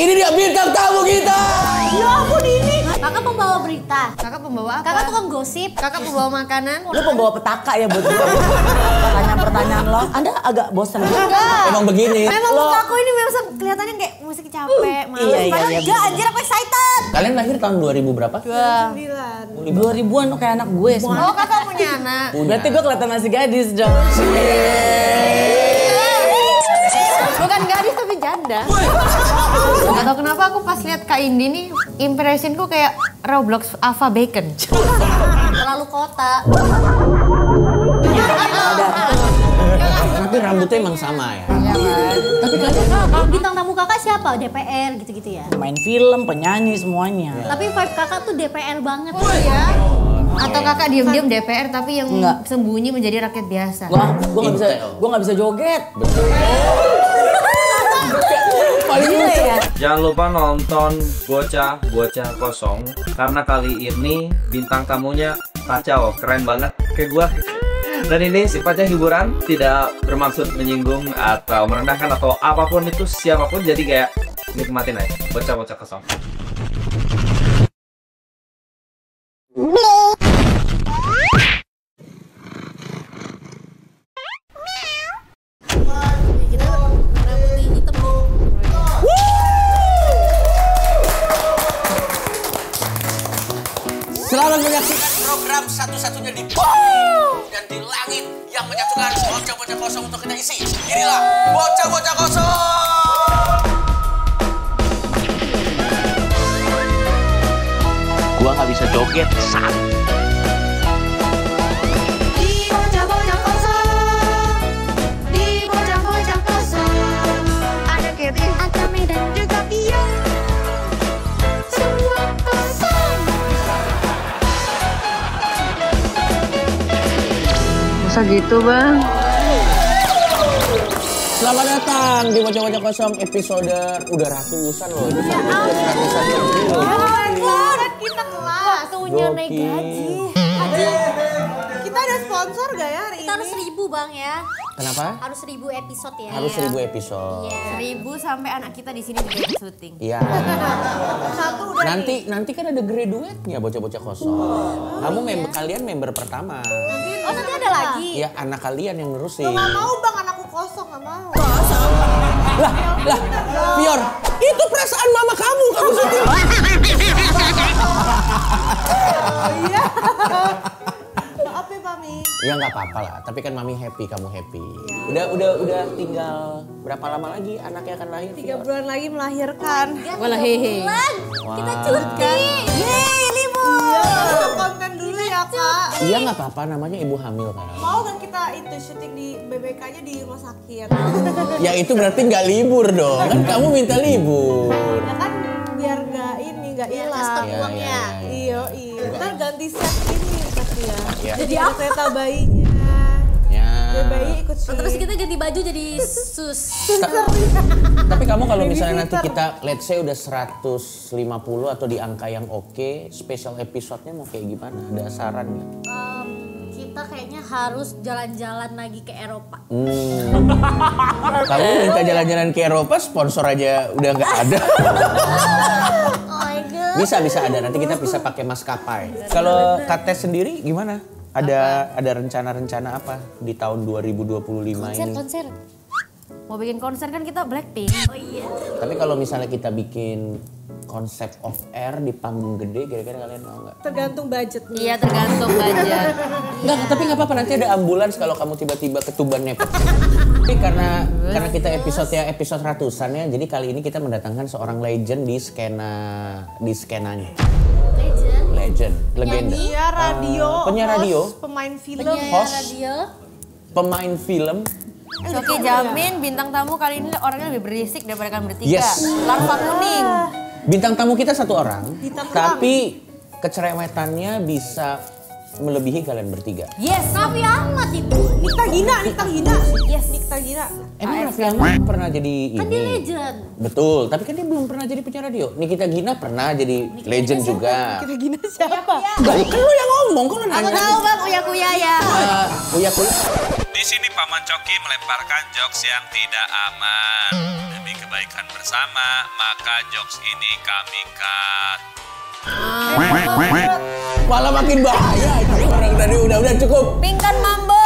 Ini dia bintang tamu kita. Ya ampun ini. Kakak pembawa berita. Kakak pembawa apa? Kakak tukang gosip. Kakak pembawa makanan. Lu pembawa petaka ya buat gue. Pertanyaan-pertanyaan lo. Anda agak bosan gitu. Emang begini. Memang muka aku ini memang kelihatannya kayak musik capek, males. Iya, iya, Padahal iya, enggak, anjir aku excited. Kalian lahir tahun 2000 berapa? 2000-an lo kayak anak gue semua. Oh, kakak punya anak. Berarti gue kelihatan masih gadis dong. Bukan gadis tapi janda. Gak tau kenapa aku pas lihat Kak Indi nih, impresiinku kayak Roblox Ava Bacon. Terlalu kota. Tapi rambutnya emang sama ya. Tapi kalian bintang tamu kakak siapa? DPR gitu-gitu ya? Main film, penyanyi semuanya. Tapi vibe kakak tuh DPR banget. Oh ya? Atau kakak diam-diam DPR tapi yang Enggak. sembunyi menjadi rakyat biasa? Gue nggak bisa joget. Paling lucu. Jangan lupa nonton Bocah Kosong karena kali ini bintang tamunya kacau, keren banget kayak gua. Dan ini sifatnya hiburan, tidak bermaksud menyinggung atau merendahkan atau apapun itu siapapun, jadi kayak nikmatin aja Bocah Kosong. Selamat menyaksikan program satu-satunya di bumi dan di langit yang menyatukan bocah-bocah kosong untuk kita isi. Inilah Bocah-Bocah Kosong. Gua nggak bisa joget, San. Di bocah-bocah kosong, di bocah-bocah kosong, ada Kety, ada Medan, juga Pia. Semua kosong. Masa gitu bang? Selamat datang di Bocah-Bocah Kosong episode udah ratusan loh. Ratusan yang belum. Kita kelas. Waktunya naik gaji. Kita ada sponsor gak ya hari Kita harus 1000 bang ya. Kenapa? Harus 1000 episode ya. Harus 1000 episode. 1000 sampai anak kita di sini juga ikut syuting. Iya. Nanti kan ada graduate-nya Bocah-Bocah Kosong. Kamu kalian member pertama. Oh nanti ada lagi. Ya anak kalian yang nerusin. Gak mau bang, anakku kosong, gak mau. Lah, Pior, itu perasaan mama kamu syuting. Iya. Maaf ya Mami. Ya nggak apa-apa lah, tapi kan mami happy, kamu happy. Udah tinggal berapa lama lagi anaknya akan lahir? 3 bulan lagi melahirkan. Walah hehe. Kita cuti. Yeay libur. Iya, konten dulu ya kak. Iya nggak apa-apa, namanya ibu hamil kan. Mau kan kita itu syuting di BBK-nya di rumah sakit. Ya itu berarti nggak libur dong, kan kamu minta libur. Ya kan biar nggak hilang. Stop uangnya. Iya. Ntar ganti set ini tapi ya. Ya. Jadi ada kereta bayinya. Ya. Biar bayi ikut sih. Terus kita ganti baju jadi sus. Tapi kamu kalau misalnya nanti kita let's say udah 150 atau di angka yang oke, special episode-nya mau kayak gimana? Ada saran nggak? Kita kayaknya harus jalan-jalan lagi ke Eropa. Kamu minta jalan-jalan ke Eropa, sponsor aja udah nggak ada. Oh my god. Bisa ada, nanti kita bisa pakai maskapai. Kalau Kates sendiri gimana? Ada rencana-rencana apa di tahun 2025 ini? Konser. Mau bikin konser kan kita Blackpink. Oh iya. Tapi kalau misalnya kita bikin konsep off air di panggung gede, kira-kira kalian mau nggak? Tergantung budgetnya. Iya tergantung budget. Enggak, tapi nggak apa-apa, nanti ada ambulans kalau kamu tiba-tiba ketuban nepot. Tapi karena kita episode ratusan ya, jadi kali ini kita mendatangkan seorang legend di skenanya. Legend, legenda. Penyiar radio, penyiar radio, host, pemain film. host, Radio. pemain film. Oke, jamin bintang tamu kali ini orangnya lebih berisik daripada kalian bertiga. Yes. Larva kuning. Bintang tamu kita satu orang, Bintang tapi kecerewetannya bisa melebihi kalian bertiga. Yes, Raffi Ahmad itu. Nikta Gina. Yes, Nikta Gina. Emang Raffi Ahmad pernah jadi Kan ini? dia legend. Betul, tapi kan dia belum pernah jadi penyiar radio. Nikita Gina pernah jadi legend juga. Nikta Gina siapa? Kan lu yang ngomong, kok lu Aku nanya. tahu bang, Uya Kuya ya. Uya Kuya. Di sini Paman Coki melemparkan jokes yang tidak aman. Demi kebaikan bersama, maka jokes ini kami cut. Malah makin bahaya itu orang tadi udah cukup. Pingkan mambo.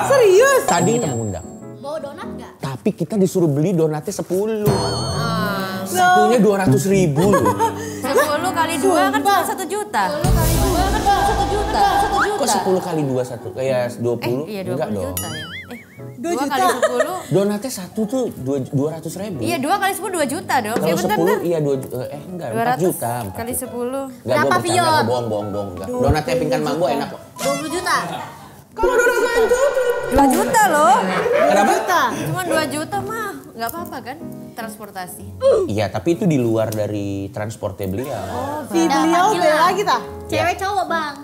Serius? Tadi kita ngundang. Bawa donat nggak? Tapi kita disuruh beli donatnya 10. Satunya 200.000 loh. 10 kali 2 kan cuma 1 juta. 10 kali 2 kan cuma 1 juta. 1 Kok juta. 10 kali 2 satu? Kayak 20? Iya 20 Enggak dong. juta ya. 2 2 kali 10. Donatnya satu tuh 200.000. Iya 2 kali 10 2 juta dong. Kalau Iya bener 10 dah. iya 4 juta. 200 kali 10. Enggak, Berapa, gua bercanda, Pion? gua bohong enggak. Donatnya pingkan mambo enak kok. 20 juta. Kalau donat mantu 2 juta loh. Kenapa? Cuma 2 juta mah nggak apa-apa kan transportasi. Iya, tapi itu di luar dari transportnya beliau. si beliau bela kita. Cewek cowok bang.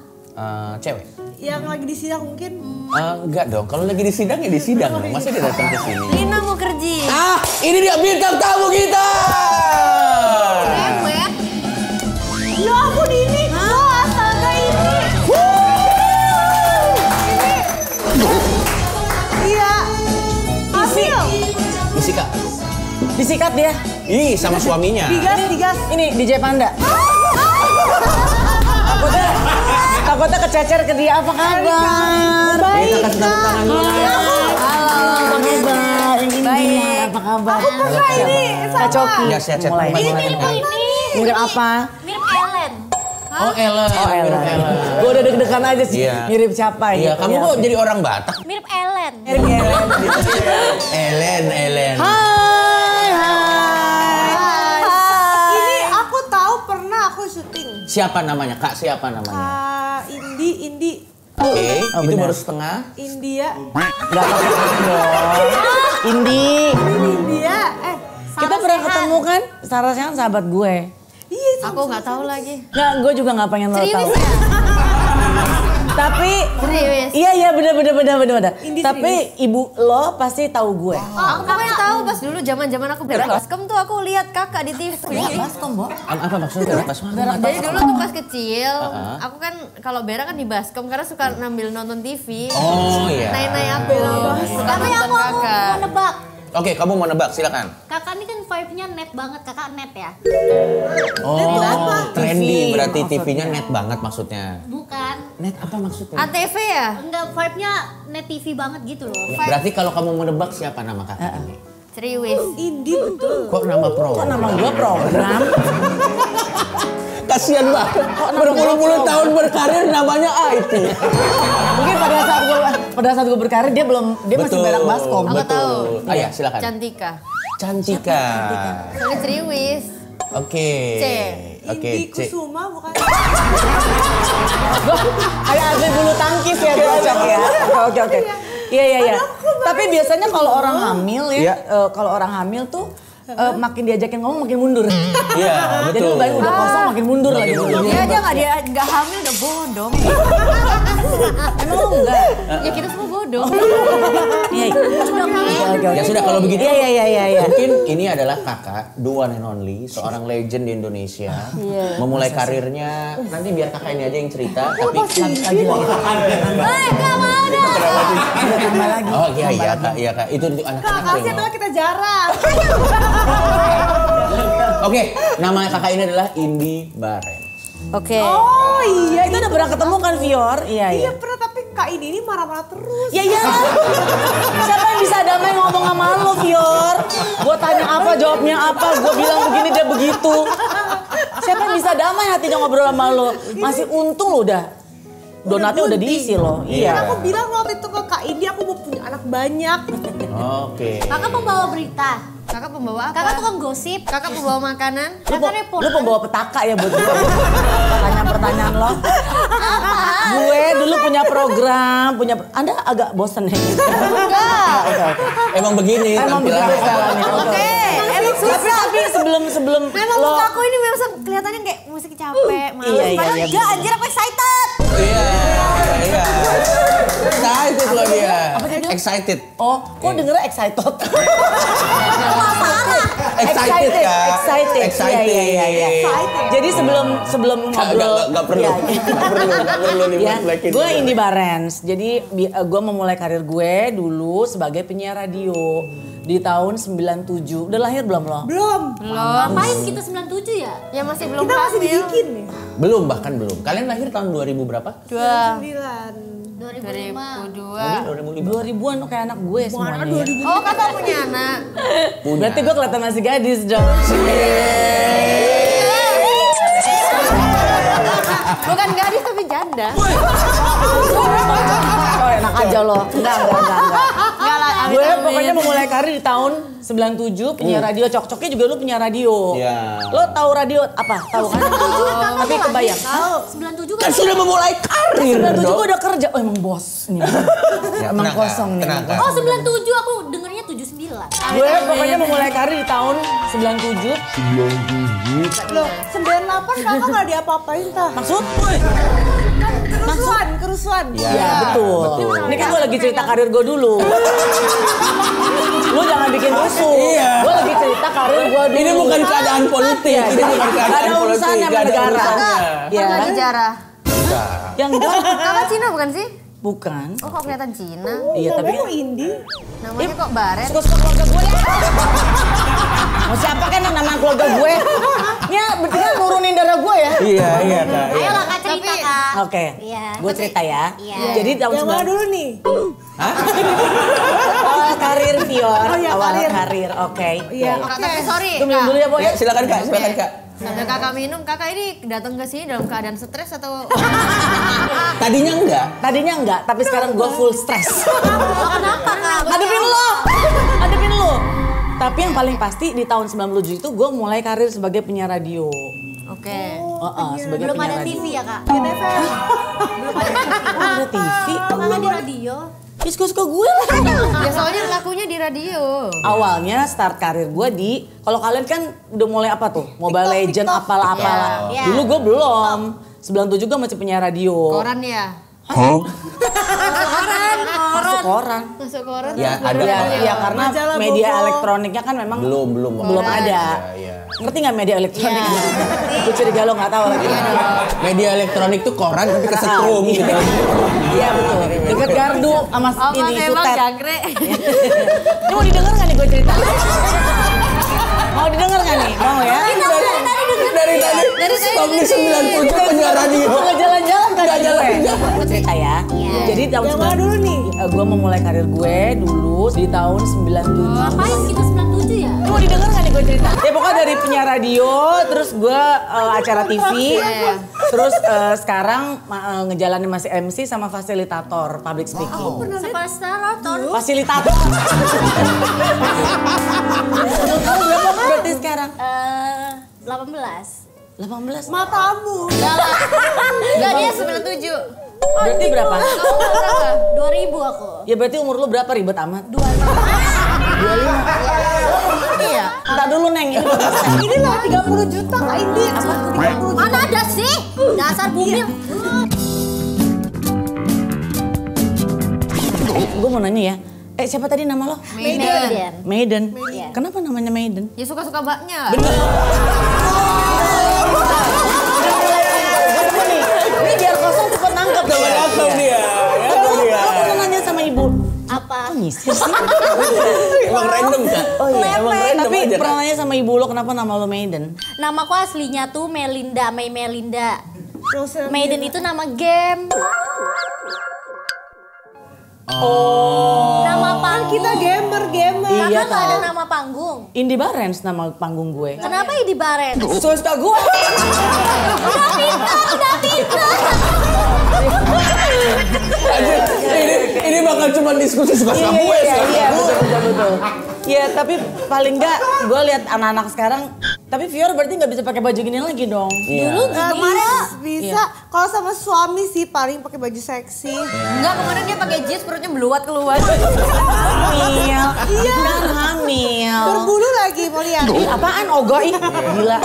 Cewek. Yang lagi di sidang mungkin. Enggak dong, kalau lagi di sidang ya di sidang dong. Masa dia datang ke sini? Lina mau kerja. Ini dia bintang tamu kita. Cewek. Ya ampun ini. Oh astaga ini. Iya. Hamil. Jessica. Disikat dia. Ih, sama suaminya. Digas. Ini DJ Panda. Takutnya kececer ke dia, apa kabar? Kita kasih tepuk tangan dulu. Halo, Bang Iqbal. Ini dia, apa kabar? Aku pernah ini Kak Coki. Ya, sehat-sehat. Mulai. Ini mirip ini. Mirip apa? Mirip Ellen. Oh, Ellen. Oh, Ella. Gue udah deg-degan aja sih. Iya. Mirip siapa Iya, gitu kamu ya. kok jadi orang Batak? Mirip Ellen. Ellen. Hai. Ini aku tahu pernah aku syuting. Siapa namanya? Kak, siapa namanya? Indi. Oke, Oh, itu benar. baru setengah. India. Gak apa-apa dong. Indi. India. Kita pernah ketemu kan? Sarah Sehan sahabat gue. Iya. Aku nggak tahu lagi. Nggak, gue juga nggak pengen lo tahu. Serius ya? Tapi Serius. iya bener. Indi Tapi ibu lo pasti tahu gue. Aku pokoknya tahu pas dulu zaman aku baskom tuh aku lihat kakak di TV. Baskom, Bo. Apa maksudnya? Jadi dulu tuh pas kecil, aku kan kalau Bera kan di baskom karena suka ngambil nonton TV. Oh iya. Naik aku. Suka Tapi nonton aku kakak. mau nebak. Oke, kamu mau nebak, silakan. Kakak ini kan vibe-nya net banget. Kakak net ya? Oh, trendy TV berarti maksudnya. TV-nya net banget maksudnya. Bukan. Net apa maksudnya? ATV ya? Enggak, vibe-nya net TV banget gitu loh. Ya, berarti kalau kamu mau nebak siapa nama kakak ini? Serius. Indi betul. Kok nama pro? Kok nama gue program? Kasian banget. Berpuluh-puluh tahun berkarir namanya IT. Mungkin pada saat gue berkarir dia masih berak baskom. Aku tahu. Oh ya, silakan. Cantika. Cantika. Soalnya serius. Oke. C. Oke, Indi C. Kusuma bukan. Kayak atlet bulu tangkis ya cocok ya. Oke. Iya. Tapi biasanya kalau orang hamil Iya. ya, kalau orang hamil tuh makin diajakin ngomong makin mundur. Iya, Jadi betul. baik udah kosong makin mundur lagi. Dia aja nggak hamil udah bodong. Emang lu enggak? Ya kita semua bodong. Iya. Oke. Ya sudah kalau begitu. Iya. Mungkin ini adalah kakak, the one and only, seorang legend di Indonesia. Memulai karirnya, nanti biar kakak ini aja yang cerita. Tapi Lagi. Gak mau dong. Tambah lagi. Oh iya kak. Itu untuk anak-anak. Kakak Reno. adalah kita jarang. Oke, nama kakak ini adalah Indi Barens. Oke. Oh iya. Kita udah pernah ketemu kan Vior? Iya. Iya pernah tapi Kak Indi ini marah-marah terus. Ya iyalah. Siapa yang bisa damai ngomong sama lo, Vior? Gue tanya apa, jawabnya apa. Gue bilang begini, dia begitu. Siapa yang bisa damai hatinya ngobrol sama lo? Masih untung lo udah. Donatnya udah diisi lo. Iya. Aku bilang waktu itu ke Kak Indi aku mau punya anak banyak. Oke. Kakak pembawa berita. Kakak pembawa apa? Kakak tukang gosip. Kakak pembawa makanan. Kakak reporter. Lu pembawa petaka ya buat gue. Pertanyaan-pertanyaan lo. Gue dulu punya program, Anda agak bosen ya? Enggak. Emang begini Emang begitu tampilannya. caranya. Oke. Emang Tapi sebelum Memang lo muka aku ini memang kelihatannya kayak musik capek, males. Iya, Padahal iya, enggak, anjir aku excited. Iya. Excited loh dia. Excited. kok dengernya excited? Excited kak. excited. Iya. Jadi sebelum ngobrol. Nggak perlu. Iya. Nggak perlu Ya, dibalik-balikin. gue Indi Barens. Jadi gue memulai karir gue dulu sebagai penyiar radio di tahun 97. Udah lahir belum lo? Belum. Ngapain kita 97 ya? Ya masih belum Kita masih hamil. bikin nih. Belum, bahkan belum. Kalian lahir tahun 2000 berapa? 2005. 2002. 2000-an lo kayak anak gue semuanya. Ya. Oh, kakak punya anak. Berarti gue kelihatan masih gadis dong. Bukan gadis tapi janda. Oh enak aja lo. Enggak. Enggak lah, Gue amit-amit. pokoknya memulai karir di tahun 97 penyiar radio. Cok-coknya juga lu penyiar radio. Iya. Lo tahu radio apa? Tahu kan? Tapi kebayang. Tahu. 97 Kan sudah memulai karir 97 dong. gue udah kerja. Oh emang bos nih. Emang tenang, kosong nih. tenang, Oh 97 aku dengernya 79. Gue pokoknya memulai karir di tahun 97. Loh, 98 kakak nggak diapa-apain tah. Maksud? Kerusuhan. Iya betul. Ini kan gue lagi cerita karir gue dulu. Lu jangan bikin rusuh. Iya. Gue lagi cerita karir gue dulu. Ini bukan keadaan politik. Iya, Ini bukan gak keadaan ada politik. urusannya sama Gak ada negara. urusannya. Iya. Pernah dijarah. Yang enggak. Kakak Cina bukan sih? Bukan. Oh kok kelihatan Cina? Iya tapi Kok Indi? Namanya kok Baret? suka-suka keluarga gue ya. Mau siapa kan yang nama keluarga gue? Ya berarti nurunin darah gue ya. Iya, Kak. Ayo lah Kak cerita Kak. Oke, Iya. gue cerita ya. Iya. Jadi tahun Yang mana dulu nih? awal karir Fior, Oh, iya, awal karir. karir, oke. Iya. Kak, tapi sorry. Gue minum Kak. dulu ya, Boy. Ya, silakan Kak, silakan Kak. Sambil kakak minum, kakak ini datang ke sini dalam keadaan stres atau? Tadinya enggak. Tadinya enggak, tapi sekarang gue full stres. Kenapa Kak? Hadepin lo. Tapi yang paling pasti di tahun 97 itu gue mulai karir sebagai penyiar radio. Oke. Sebagai Belum penyiar ada radio. TV ya Kak? Ada TV. Kakak di radio. Ya suka-suka gue lah. Ya soalnya lakunya di radio. Awalnya start karir gue di, kalau kalian kan udah mulai apa tuh? Mobile Legend, apalah-apalah. Iya. Dulu gue belum. 97 gue masih penyiar radio. Koran ya? Masuk koran. Masuk koran. Ya, ada Ya karena Majalah media Bobo. elektroniknya kan memang belum ada. Iya. Ngerti nggak media elektronik? Gue curiga lo nggak tahu lagi. Media elektronik tuh koran tapi kesetrum gitu. Iya betul. Dekat gardu sama Oh ini mas emang sutet. jangkrik. Ini mau didengar nggak nih gue cerita? Mau didengar nggak nih? Mau ya? Dari tadi stop di 97 penyiar radio. Nggak jalan-jalan kan? Nggak jalan-jalan. Gue cerita ya. Jadi tahun Yang mana dulu nih? gue memulai karir gue dulu di tahun 97. Ngapain kita 97 ya? Ini mau didengar nggak nih gue cerita? Ya pokoknya dari penyiar radio, terus gue acara TV, terus sekarang ngejalanin masih MC sama fasilitator public speaking. Superstar Fasilitator. Menurut kamu berapa berarti sekarang? 18. 18. Matamu. Enggak dia 97. Berarti berapa? 2000 aku. Ya berarti umur lu berapa ribet amat? 25. Iya. Entar dulu Neng, ini bagus, Neng. Ini loh 30 juta Kak Indi. 30 Mana ada sih? Dasar bumil. Gue mau nanya ya. Siapa tadi nama lo? Maiden. Maiden. Kenapa namanya Maiden? Ya suka-suka baknya. Ini biar kosong cepet nangkep Sama nangkep dia. Ya, tahu dia. Lo pernah nanya sama ibu? Apa? Kok nyisir sih? Emang random Kak. Oh iya, emang random Tapi aja, Kak. pernah nanya sama ibu lo kenapa nama lo Maiden? Namaku aslinya tuh Melinda, May Melinda. Rosa. Maiden itu nama game. Oh. Nama panggung. Kita gamer. Iya, Karena nggak ada tahu. nama panggung. Indi Barens nama panggung gue. Kenapa Indi Barens? Suka gue. Udah pintar. Ini bakal cuma diskusi suka-suka gue sekarang. Iya, betul. Ya tapi paling enggak gue lihat anak-anak sekarang. Tapi Fior berarti nggak bisa pakai baju gini lagi dong. Dulu Kemarin bisa. Kalau sama suami sih paling pakai baju seksi. Enggak, kemarin dia pakai jeans perutnya meluat keluar. Hamil. Iya. Dan hamil. Berbulu lagi mau lihat. Ih, apaan ogoy? Gila.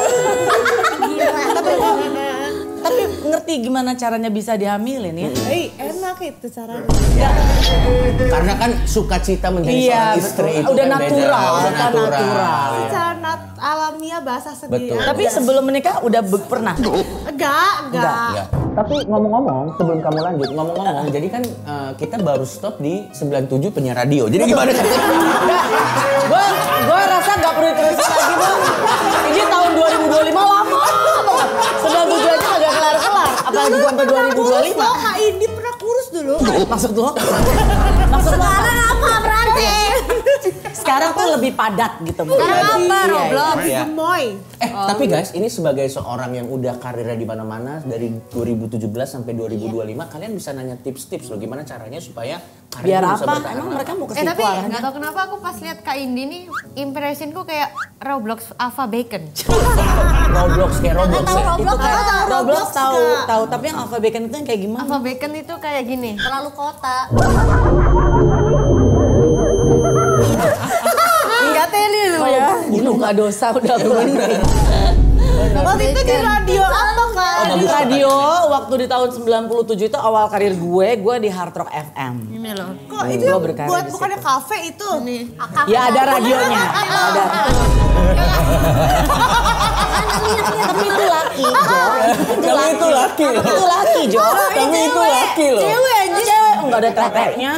Tapi ngerti gimana caranya bisa dihamilin ya? Enak pakai itu caranya. Karena kan sukacita menjadi seorang istri itu udah kan natural, beda. udah natural. Secara alamiah bahasa sendiri. Betul. Tapi sebelum menikah udah pernah? Enggak. Tapi ngomong-ngomong, sebelum kamu lanjut, ngomong-ngomong, jadi kan kita baru stop di 97 penyiar radio. Jadi gimana kan? Gue rasa nggak perlu terusin lagi bang. Ini tahun 2025 lama banget. 97 aja nggak kelar-kelar. Apalagi sampai 2025. Lo Kak Indi pernah kurus dulu. Maksud lo? Maksud lo apa? Sekarang apa berarti? Sekarang tuh lebih padat gitu. Sekarang apa? Iya, Roblox? Iya. Gemoy. Tapi guys, ini sebagai seorang yang udah karirnya di mana-mana dari 2017 sampai 2025, kalian bisa nanya tips-tips loh gimana caranya supaya karir Biar bisa apa? bertahan Emang lama. mereka mau ke situ Tapi arahnya? nggak tahu kenapa aku pas lihat Kak Indi nih impressionku kayak Roblox Ava Bacon. Roblox kayak Roblox ya. Roblox Kayak tahu Roblox tahu, juga. tahu. Tapi yang Alpha Bacon itu yang kayak gimana? Ava Bacon itu kayak gini. Terlalu kota. Enggak teli lu ya. Ini nggak dosa udah bener. Waktu itu di radio apa Kak? Di radio waktu di tahun 97 itu awal karir gue di Hard Rock FM. Ini loh. Kok itu Gua berkarir buat di bukannya kafe itu? Ya ada radionya, ada. Tapi itu laki, Jo. Kami itu laki loh. Itu laki, Jo. Kami itu laki loh. Cewek anjir. Cewek, enggak ada teteknya.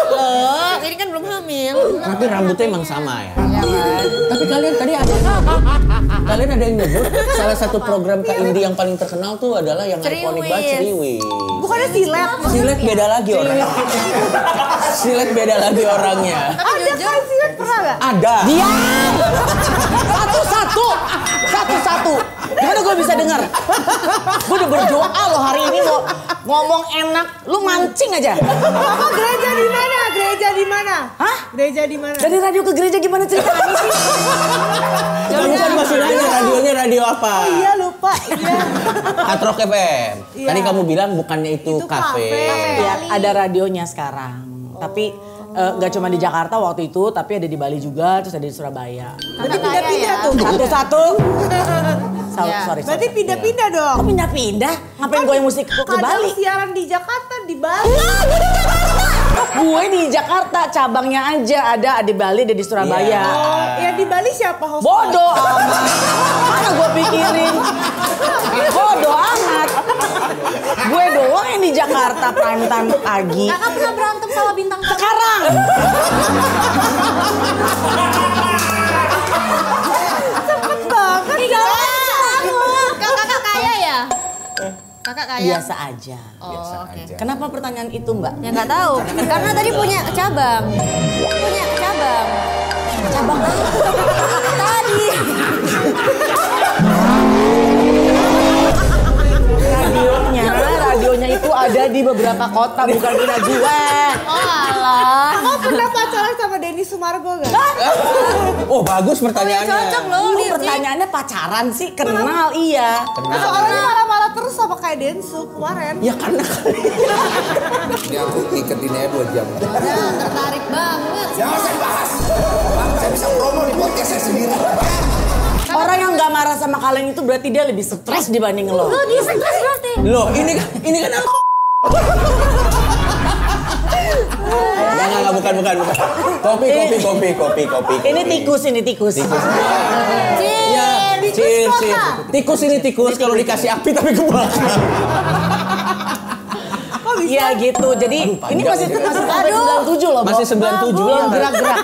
Loh, ini kan belum hamil. Tapi rambutnya emang sama ya. Tapi kalian tadi ada yang nyebut salah satu program Kak Indi yang paling terkenal tuh adalah yang ikonik banget Ceriwis. Bukannya silet? Silet beda lagi orangnya. Silet beda lagi orangnya. Ada kan silet pernah gak? Ada. Diam! Satu-satu. Gimana gue bisa dengar? Gue udah berdoa loh hari ini mau ngomong enak, lu mancing aja. Mama gereja di mana? Gereja di mana? Hah? Gereja di mana? Dari radio ke gereja gimana ceritanya sih? Kamu kan masih nanya radionya radio apa? Iya lupa. Iya. Hard Rock FM. Iya. Tadi kamu bilang bukannya itu Itu kafe. kafe. Ya, ada radionya sekarang. Tapi nggak cuma di Jakarta waktu itu, tapi ada di Bali juga, terus ada di Surabaya. Berarti pindah-pindah tuh. Satu-satu. Ya. Sorry. Berarti pindah-pindah dong. Kok pindah-pindah? Ngapain gue yang mesti ke Kadang Bali? siaran di Jakarta, di Bali. Gue di Jakarta, cabangnya aja ada di Bali, ada di Surabaya. Iya. Ya di Bali siapa host? Bodoh amat. Mana gue pikirin? Bodoh amat. Gue doang yang di Jakarta prime time pagi. Kakak pernah berantem sama bintang tamu? Sekarang. Cepet banget. Kakak kaya ya? Kakak kaya? Biasa aja. Biasa aja. Kenapa pertanyaan itu, Mbak? Ya nggak tahu. Karena tadi punya cabang. Cabang tadi. Radionya itu ada di beberapa kota, bukan punya gue. Oh alah. Kamu pernah pacaran sama Denny Sumargo gak? Oh bagus pertanyaannya. Cocok loh. Lu pertanyaannya pacaran sih, kenal iya. Soalnya marah-marah terus sama kayak Densu kemarin. Ya karena Ini aku iketin aja 2 jam. Tertarik banget. Jangan saya bahas. Saya bisa promo di podcast saya sendiri. Orang yang nggak marah sama kalian itu berarti dia lebih stres dibanding lo. Lo dia stres berarti. loh ini kan aku. Enggak, bukan. Kopi. Ini tikus. Ya, tikus ini tikus kalau dikasih api tapi kebakar. Iya gitu. Jadi ini masih sampai 97 loh, Bo. Masih 97 Belum loh. gerak-gerak.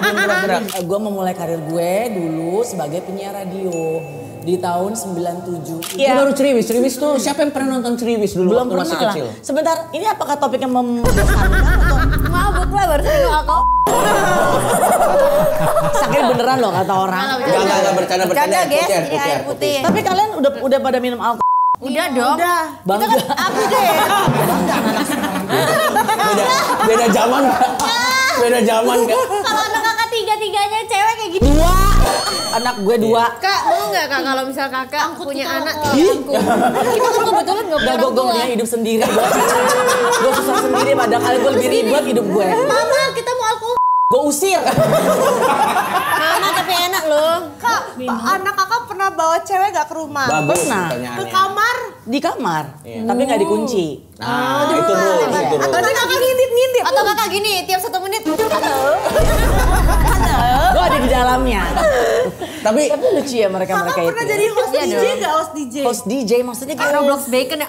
Gue memulai karir gue dulu sebagai penyiar radio di tahun 97. Ini baru Ceriwis tuh siapa yang pernah nonton Ceriwis dulu Belum waktu masih pernah lah. kecil? Sebentar, ini apakah topiknya membosankan atau Mabuk lah baru sering aku. sakit beneran loh kata orang? Enggak bercanda guys. putih, Ini air putih. Tapi kalian udah pada minum alkohol? Udah dong. Udah. Bangga. Aku deh. Beda zaman Kak. Beda zaman Kak. Kalau anak kakak tiga-tiganya cewek kayak gini. 2. Anak gue 2. Kak, mau nggak kak kalau misal kakak punya anak diangkut? Kita kan kebetulan nggak punya Gue orang tua. punya hidup sendiri. Gue susah sendiri padahal gue lebih ribet hidup gue. Mama, kita mau alkohol. Gue usir. Mama tapi enak loh. Kak, anak kakak pernah bawa cewek gak ke rumah? Bagus Pernah. pertanyaannya. Ke kamar? Di kamar, tapi nggak dikunci. Nah, itu rules, itu rules. Atau kakak ngintip-ngintip? Atau kakak gini, tiap 1 menit. Halo. Gue ada di dalamnya. Tapi lucu ya mereka-mereka Kakak itu. pernah jadi host Iya DJ dong. gak host DJ? Host DJ maksudnya kayak Roblox Bacon ya.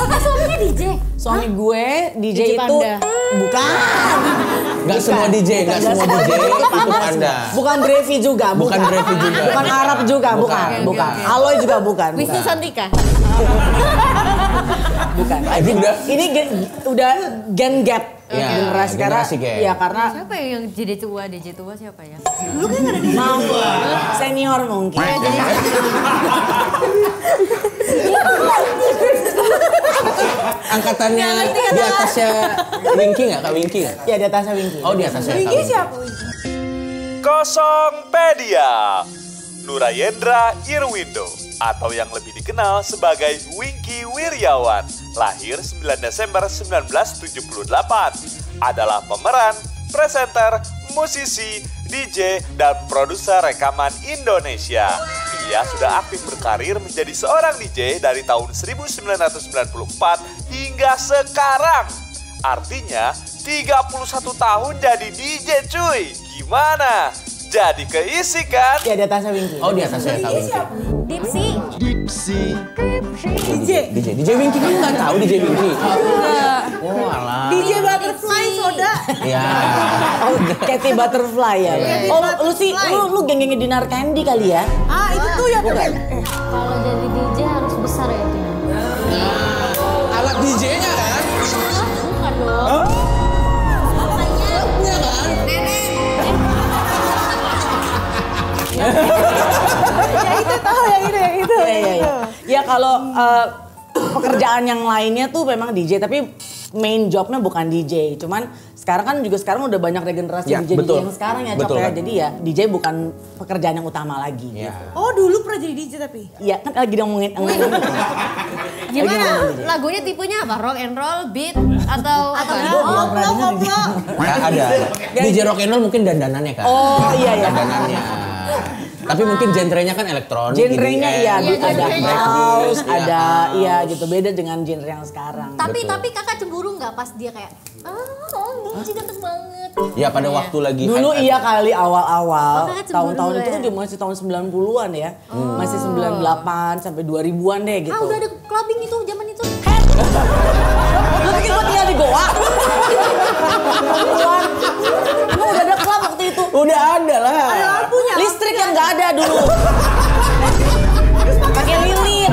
Kakak suaminya DJ. suami gue DJ DJ itu Panda. bukan. nggak semua DJ, nggak semua DJ itu Anda. Bukan Brevi juga, Bukan Brevi juga. Bukan Arab juga, bukan. Oke, Bukan. oke. Aloy juga bukan. Wisnu bukan. Santika. Bukan. Ini udah Udah gen gap. Iya, Generasi karena generasi gap. ya karena Siapa yang jadi tua, DJ tua siapa ya? senior mungkin. angkatannya di atasnya Winky nggak, Kak Winky nggak? Ya di atasnya Winky. Oh di atasnya Kak Winky Winky. siapa? Kosongpedia. Nurayendra Irwindo atau yang lebih dikenal sebagai Winky Wiryawan, lahir 9 Desember 1978, adalah pemeran, presenter, musisi, DJ, dan produser rekaman Indonesia. Ia sudah aktif berkarir menjadi seorang DJ dari tahun 1994 hingga sekarang. Artinya 31 tahun jadi DJ cuy. Gimana? Jadi keisi kan? Ya di atasnya Winky. Oh di atasnya Kak Winky. Dipsy. DJ Winky kan nggak tahu DJ Winky. Oh alah. DJ Butterfly Soda. Ya. Oh, Katy Butterfly ya. Oh, lu sih lu geng-gengnya Dinar Candy kali ya? Ah itu tuh ya bukan? Kalau jadi DJ harus besar ya itu. Alat DJ-nya kan? Bukan dong. Alatnya kan? Ya itu tahu yang itu. Iya. Ya kalau pekerjaan yang lainnya tuh memang DJ tapi main jobnya bukan DJ. Cuman sekarang udah banyak regenerasi Ya, DJ betul. yang sekarang ya Betul, Cok ya. kan? Jadi ya DJ bukan pekerjaan yang utama lagi. Ya. Oh dulu pernah jadi DJ tapi? Iya kan lagi ngomongin Gimana? Lagunya tipenya apa? Rock and roll, beat atau apa? Koplo. Nggak ada. DJ rock and roll mungkin dandanannya kan? Oh iya. Dandanannya. Tapi mungkin genrenya kan elektronik. Genrenya EDM, iya, Iya, ada genrenya. house, Iya. ada iya gitu beda dengan genre yang sekarang. Tapi kakak cemburu nggak pas dia kayak DJ ganteng banget. Ya pada waktu lagi Dulu hype- iya kali awal-awal, Makanya cemburu tahun-tahun itu ya. kan juga masih tahun 90-an ya. Masih 98 sampai 2000-an deh gitu. Ah udah ada clubbing itu zaman itu. Lu pikir gua tinggal di Goa? Emang udah ada klub waktu itu? Udah ada lah. Listrik yang nggak ada dulu. Pakai lilin.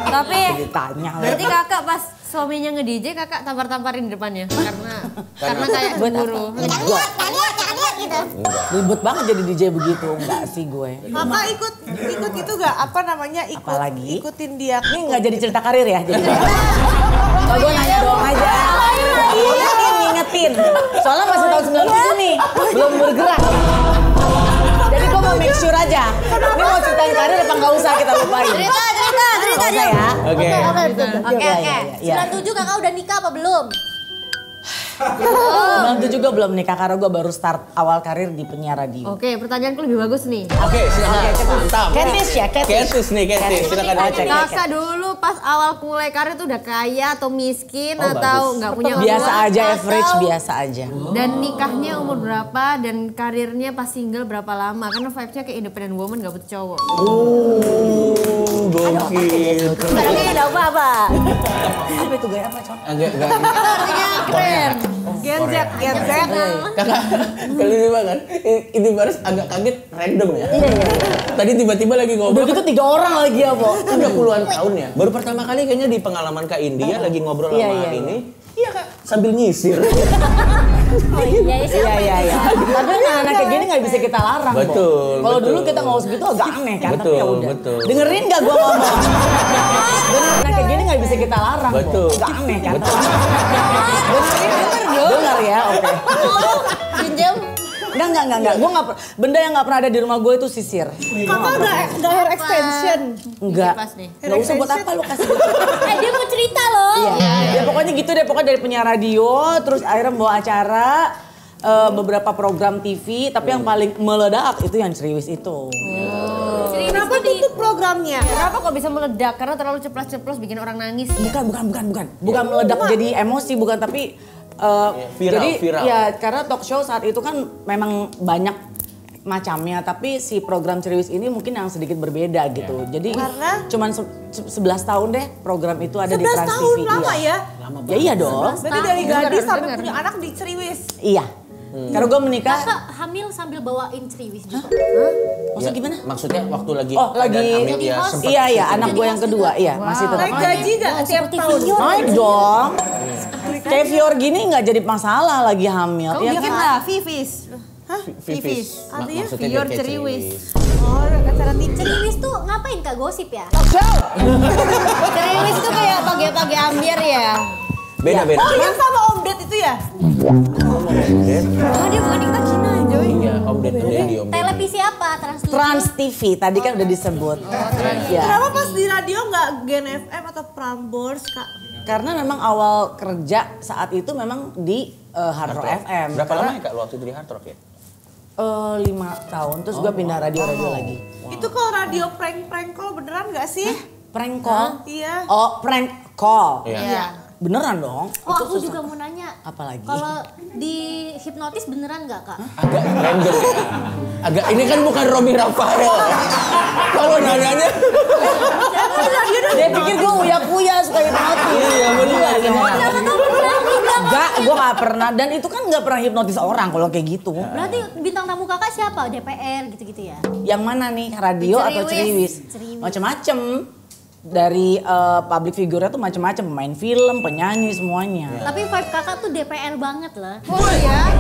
Tapi Ditanya lah. berarti kakak pas suaminya nge-DJ kakak tampar-tamparin di depannya karena kayak cemburu. Ribet banget jadi DJ begitu. Enggak sih gue. Kakak ikut itu gak? Apa namanya? Apalagi? Ikutin dia. Ini nggak jadi cerita karir ya? Jadi. Kalau gue nanya doang aja. Ngingetin. Soalnya masih tahun 97 nih. Belum bergerak. Jadi gue mau make sure aja. Ini mau ceritain karir apa nggak usah kita lupain. Cerita Nggak usah ya. Oke. Oke. Iya. 97 kakak udah nikah apa belum? Bantu juga belum nikah karena gue baru start awal karir di penyiar radio. Oke, pertanyaanku lebih bagus nih. Oke, silakan. Mantap. Catfish ya, Catfish nih, catfish. Silakan cek. Kakak dulu pas awal mulai karir tuh udah kaya atau miskin atau nggak punya uang? Biasa aja, atau- average biasa aja. Dan nikahnya umur berapa dan karirnya pas single berapa lama? Karena vibes-nya kayak independent woman gak butuh cowok. Gokil. Sekarang ada apa-apa? Apa itu gaya apa, Con? Agak Artinya keren. Gen Z. Kakak, kali ini banget. Ini baris agak kaget random ya. Tadi tiba-tiba lagi Udah ngobrol. gitu 3 orang lagi ya, Po. Udah puluhan tahun ya. Baru pertama kali kayaknya di pengalaman Kak India lagi ngobrol Iya, sama iya. ini. Iya Kak, sambil nyisir. Iya. Tapi anak kayak gini nggak bisa kita larang, Po. Betul, Kalau betul. dulu kita ngomong gitu agak aneh kan, tapi Betul, ya udah. betul. Dengerin nggak gua ngomong? Anak kayak gini nggak bisa kita larang, Po. Betul. Agak aneh kan? Betul. Dengar ya, oke. Pinjam. Enggak. Gue nggak benda yang nggak pernah ada di rumah gue itu sisir. Kakak nggak hair extension? Enggak. Pas nih. Nggak usah buat apa lu kasih. Dia mau cerita loh. Iya. Ya pokoknya gitu deh. Pokoknya dari penyiar radio, terus akhirnya bawa acara. Beberapa program TV, tapi yang paling meledak itu yang Ceriwis itu. Kenapa tutup programnya? Kenapa kok bisa meledak? Karena terlalu ceplos-ceplos bikin orang nangis. Bukan meledak jadi emosi, bukan, tapi viral. Ya karena talk show saat itu kan memang banyak macamnya, tapi si program Ceriwis ini mungkin yang sedikit berbeda gitu. Jadi cuman 11 tahun deh program itu ada di Trans TV. 11 tahun lama ya? Ya iya dong. Berarti dari gadis sampai punya anak di Ceriwis. Iya. Karena gue menikah. Kakak hamil sambil bawain Ceriwis juga. Maksudnya gimana? Maksudnya waktu lagi lagi hamil ya sempat. Iya, anak gue yang kedua, iya masih tetap. Naik gaji gak tiap tahun? Naik dong. Kayak Fior gini nggak jadi masalah lagi hamil. Kamu bikin lah, Vivis. Vivis. Artinya Maksudnya Fior kayak Ceriwis. Oh, acara TV. Ceriwis tuh ngapain Kak, gosip ya? Ceriwis tuh kayak pagi-pagi ambiar ya. Beda. Oh, yang sama Om Ded itu ya? Oh dia bukan Dikta Cina, Joy. Iya, Om Ded tuh di Om Ded. Televisi apa? Trans TV tadi kan udah disebut. Ya. Kenapa pas di radio nggak Gen FM atau Prambors, Kak? Karena memang awal kerja saat itu memang di Hard Rock FM. Berapa lama ya Kak lu waktu itu di Hard Rock ya? 5 tahun, terus gue pindah radio lagi. Itu kalau radio prank call beneran nggak sih? Prank call? Iya. Oh, prank call. Iya. Beneran dong. Oh aku juga mau nanya. Apalagi? Kalau di hipnotis beneran nggak Kak? Agak random ya. Agak ini kan bukan Romi Rafael. Kalau nanyanya Dia pikir gue uya-kuya suka hipnotis. Iya bener. Enggak, gue gak pernah. Dan itu kan gak pernah hipnotis orang kalau kayak gitu. Berarti bintang tamu Kakak siapa? DPR gitu-gitu ya? Yang mana nih? Radio atau Ceriwis? Macem-macem. Dari public figure tuh macem-macem. Pemain film, penyanyi, semuanya. Tapi vibe Kakak tuh DPR banget lah. Oh iya?